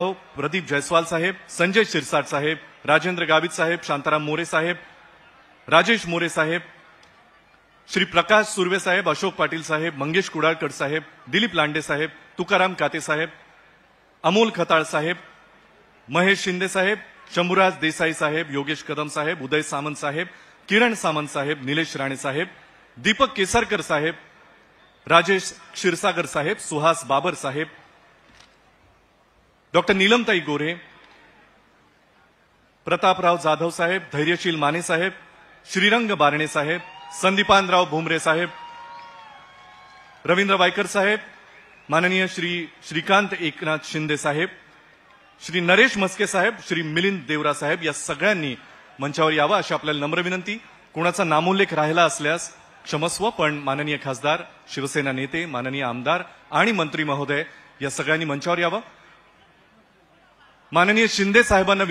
प्रदीप जयस्वाल साहेब, संजय शिरसाट साहेब, राजेंद्र गावित साहेब, शांताराम मोरे साहेब, राजेश मोरे साहेब, श्री प्रकाश सुर्वे साहेब, अशोक पाटील साहेब, मंगेश कुडाळकर साहेब, दिलीप लांडे साहेब, तुकाराम काते साहेब, अमोल खताळ साहेब, महेश शिंदे साहेब, शंभूराज देसाई साहेब, योगेश कदम साहेब, उदय सामंत साहेब, किरण सामंत साहेब, निलेश राणे साहेब, दीपक केसरकर साहेब, राजेश क्षीरसागर साहेब, सुहास बाबर साहेब, डॉक्टर नीलमताई गोरे, प्रतापराव जाधव साहेब, धैर्यशील माने साहेब, श्रीरंग बारणे साहेब, संदीपानराव भुमरे साहेब, रवींद्र वायकर साहेब, माननीय श्री श्रीकांत एकनाथ शिंदे साहेब, श्री नरेश मस्के साहेब, श्री मिलिंद देवरा साहेब या सगळ्यांनी मंचावर यावं अशी आपल्याला नम्र विनंती। कोणाचा नामोल्लेख राहिला असल्यास क्षमस्व, पण माननीय खासदार, शिवसेना नेते, माननीय आमदार आणि मंत्री महोदय या सगळ्यांनी मंचावर यावं। माननीय शिंदे साहेबांना